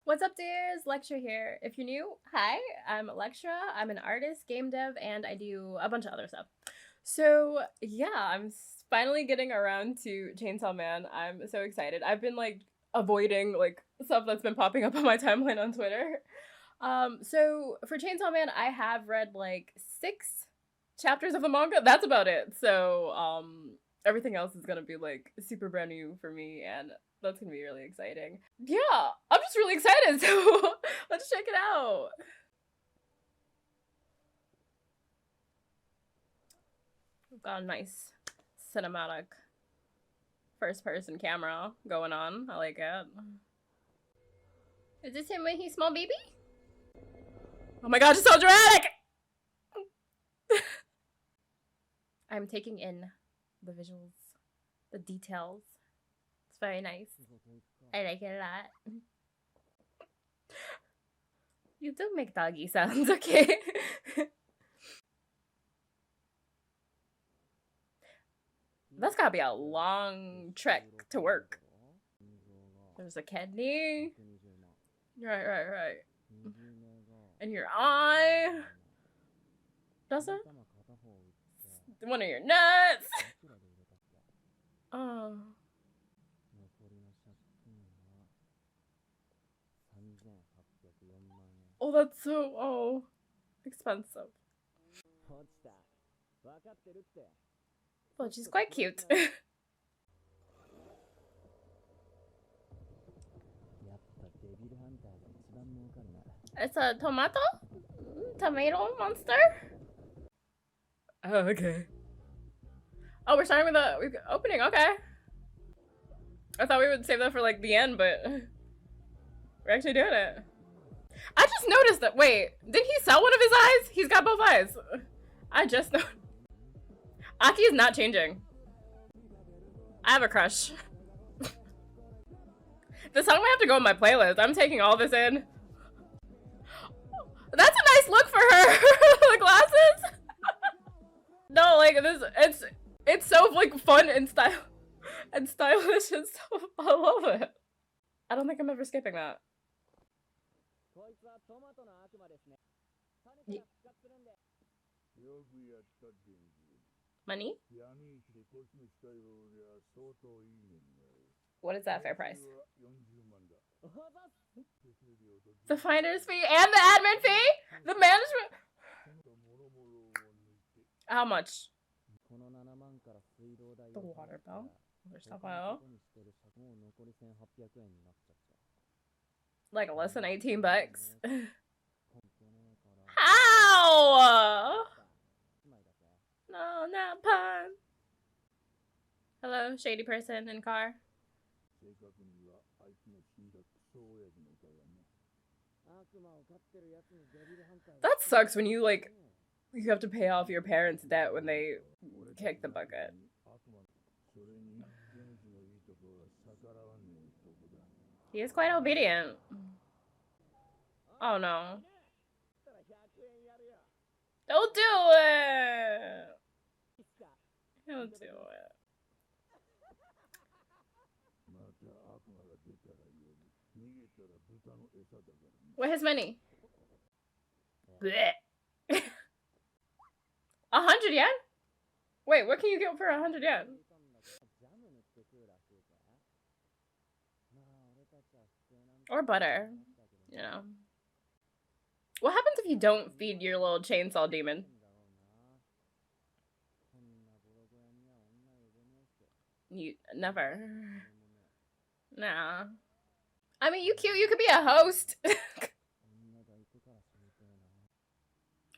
What's up, dears? Lehxra here. If you're new, hi, I'm Lexra. I'm an artist, game dev, and I do a bunch of other stuff. So yeah, I'm finally getting around to Chainsaw Man. I'm so excited. I've been like avoiding like stuff that's been popping up on my timeline on Twitter. So for Chainsaw Man, I have read like 6 chapters of the manga. That's about it. So everything else is gonna be like super brand new for me, and that's gonna be really exciting. Yeah, I'm just really excited. So let's check it out. We've got a nice cinematic first-person camera going on. I like it. Is this him when he's small baby? Oh my gosh, it's so dramatic! I'm taking in the visuals, the details. It's very nice. I like it a lot. You do make doggy sounds, okay? That's gotta be a long trek to work. There's a kidney. Right. And your eye. Does it? One of your nuts. Oh. Oh, that's so expensive. Well, she's quite cute. It's a tomato monster. Oh, okay. Oh, we're starting with the opening. Okay. I thought we would save that for like the end, but we're actually doing it. I just noticed that. Wait, did he sell one of his eyes? He's got both eyes. I just know. Aki is not changing. I have a crush. This song might have to go in my playlist. I'm taking all this in. That's a nice look for her. The glasses. No, like this. It's so like fun and stylish and stuff. I love it. I don't think I'm ever skipping that. Money? What is that fair price? The finder's fee and the admin fee? The management? How much? The water bill? Like less than 18 bucks? How? No, not pun. Hello, shady person in car. That sucks when you like you have to pay off your parents' debt when they kick the bucket. He is quite obedient. Oh no. Don't do it! Don't do it. Where's his money? 100 yen? Wait, what can you get for 100 yen? Or butter, you know. What happens if you don't feed your little chainsaw demon? You never. Nah. I mean, you cute. You could be a host.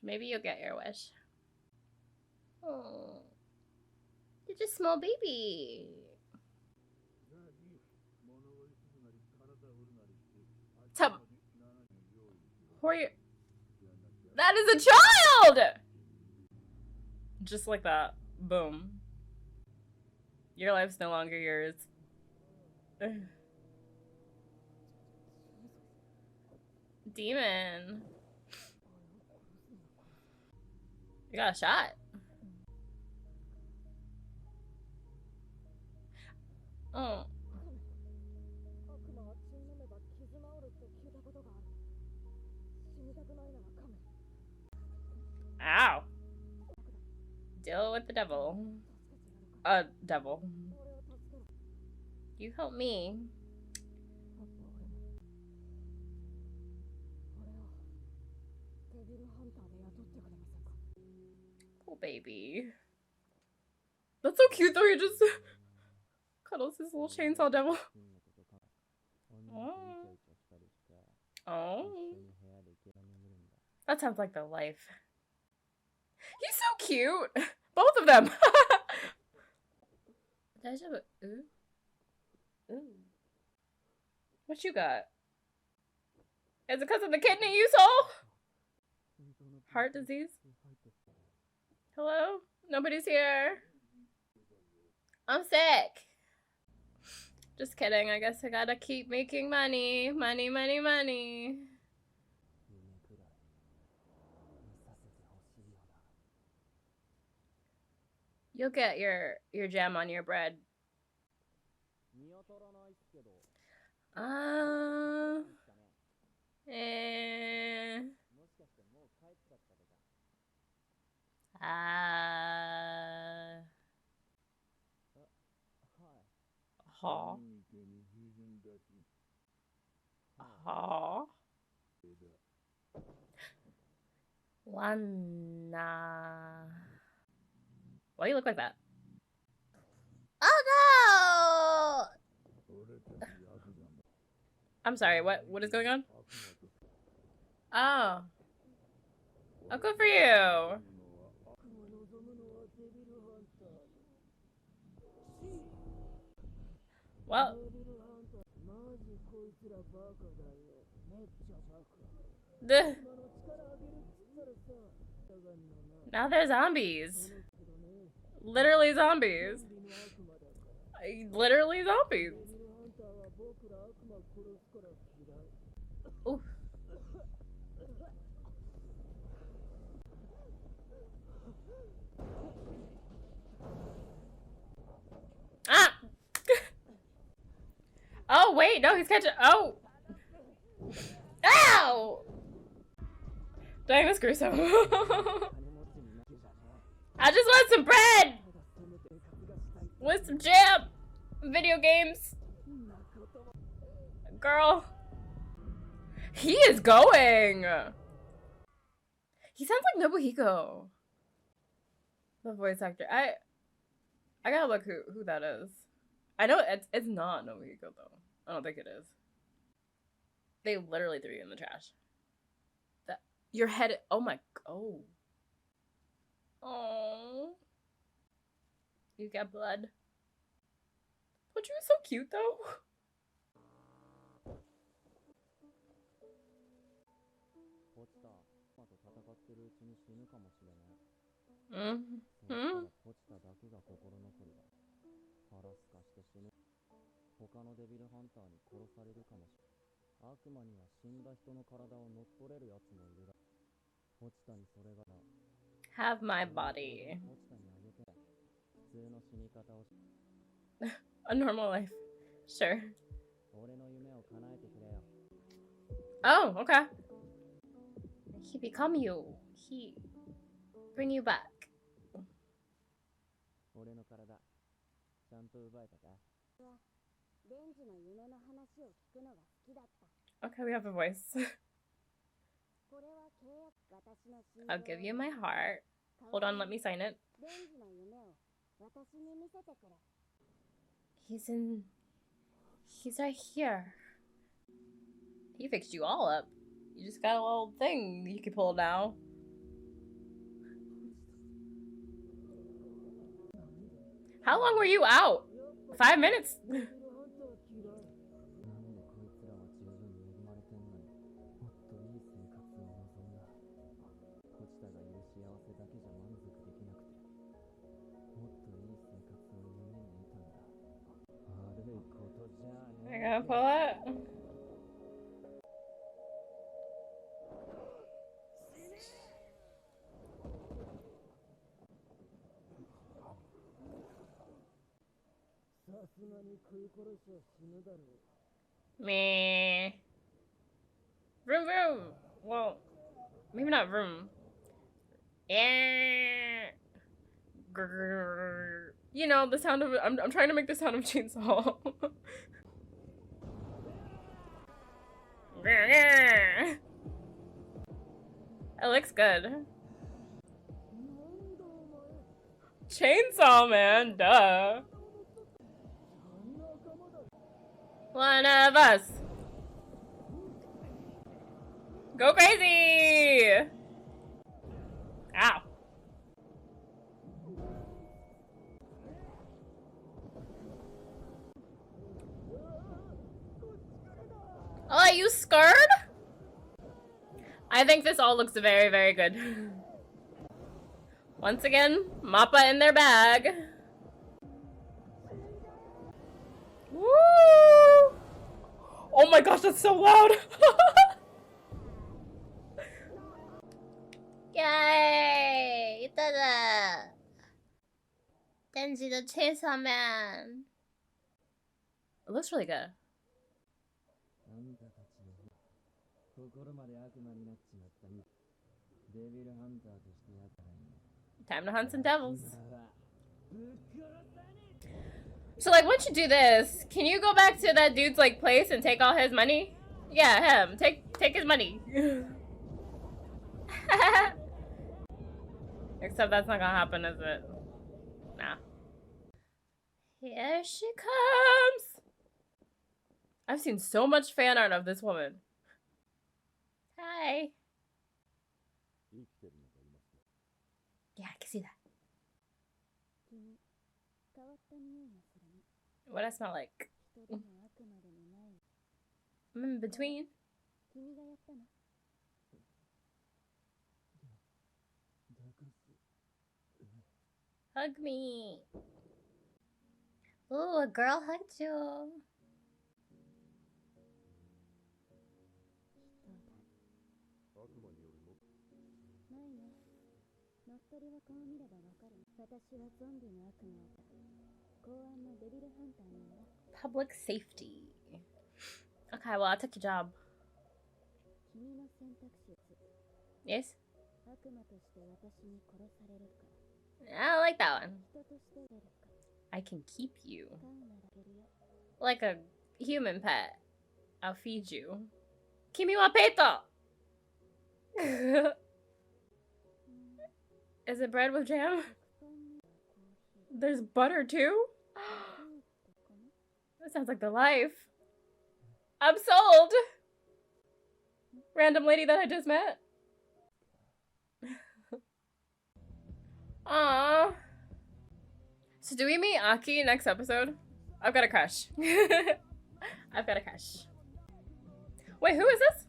Maybe you'll get your wish. Oh, you're just a small baby. That is a child! Just like that. Boom. Your life's no longer yours. Demon. You got a shot. Oh. with the devil. A devil. You help me. Oh, baby. That's so cute though, he just cuddles his little chainsaw devil. Oh. Oh. That sounds like the life. He's so cute! Both of them! Ooh. Ooh. What you got? Is it because of the kidney you saw? Heart disease? Hello? Nobody's here. I'm sick. Just kidding. I guess I gotta keep making money. Money, money, money. You'll get your jam on your bread. Eh. Ha. Ha. Lana. Why do you look like that? Oh no! I'm sorry, what is going on? Oh. Oh, good for you. Well. Now they're zombies. Literally zombies. Literally zombies. Oof. Ah! Oh, wait, no, he's catching. Oh! Ow! Dang, that's gruesome. I just want some bread! With some jam! Video games! Girl. He is going! He sounds like Nobuhiko. The voice actor. I gotta look who that is. I know it's not Nobuhiko though. I don't think it is. They literally threw you in the trash. That your head. Oh my. Oh. Oh. You got blood. But you were so cute though. Mm-hmm. Have my body. A normal life. Sure. Oh, okay. He become you. He bring you back. Okay, we have a voice. I'll give you my heart. Hold on, let me sign it. He's right here. He fixed you all up. You just got a little thing you can pull now. How long were you out? 5 minutes? I gotta pull it. Meh. Vroom vroom. Well, maybe not vroom. Yeah. grrr. You know, the sound of, I'm trying to make the sound of chainsaw. It looks good. Chainsaw Man, duh. One of us. Go crazy! Ow. Oh, you scared? I think this all looks very, very good. Once again, Mappa in their bag. Woo! Oh my gosh, that's so loud! Yay! いただ! Denji the Chainsaw Man. It looks really good. Time to hunt some devils. So like, once you do this, can you go back to that dude's like place and take all his money? Yeah, him. Take his money. Except that's not gonna happen, is it? Nah. Here she comes. I've seen so much fan art of this woman. Hi. Yeah, I can see that. What I smell like? I'm in between. Hug me. Ooh, a girl hugged you. Public safety. Okay, well, I'll take your job. Yes? I don't like that one. I can keep you. Like a human pet. I'll feed you. Kimi wa peto! Is it bread with jam? There's butter too? That sounds like the life. I'm sold! Random lady that I just met. Aww. So do we meet Aki next episode? I've got a crush. I've got a crush. Wait, who is this?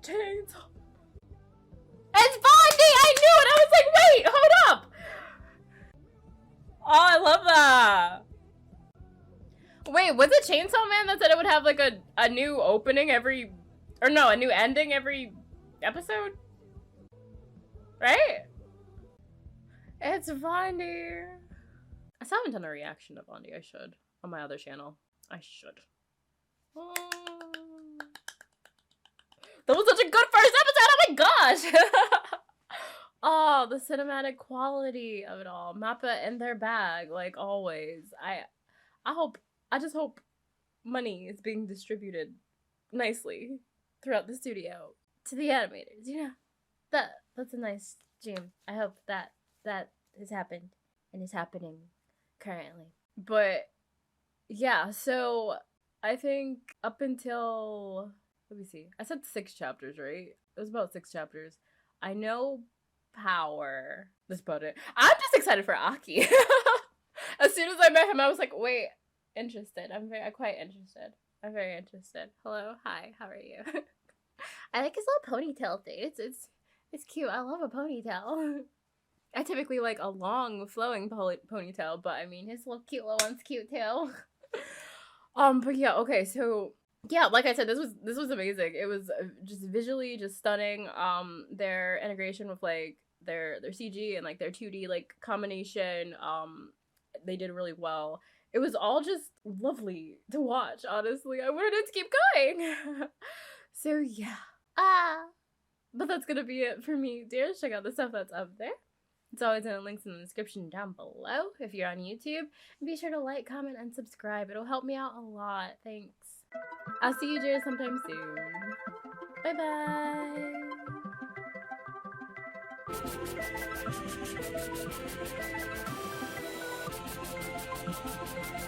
Chainsaw. It's Bondi! I knew it! I was like, wait, hold up! Oh, I love that. Wait, was it Chainsaw Man that said it would have like a new opening every... Or no, a new ending every episode? Right? It's Bondi. I still haven't done a reaction to Bondi. I should. On my other channel. I should. Oh. That was such a good first episode! Oh my gosh! Oh, the cinematic quality of it all. Mappa in their bag, like always. I just hope money is being distributed nicely throughout the studio to the animators, you know? That's a nice dream. I hope that has happened and is happening currently. But yeah, so I think up until, let me see, I said 6 chapters, right? It was about 6 chapters. I know Power. That's about it. I'm just excited for Aki. As soon as I met him, I was like, wait, interested. I'm quite interested. I'm very interested. Hello, hi, how are you? I like his little ponytail thing. It's cute. I love a ponytail. I typically like a long flowing ponytail, but I mean his little cute little one's cute too. But yeah, okay, so yeah, like I said, this was amazing. It was just visually just stunning. Their integration with like their CG and like their 2D like combination, they did really well. It was all just lovely to watch, honestly. I wanted it to keep going. So yeah. But that's gonna be it for me, dear. Check out the stuff that's up there. It's always in the links in the description down below if you're on YouTube. And be sure to like, comment, and subscribe. It'll help me out a lot. Thanks. I'll see you Jira sometime soon. Bye bye.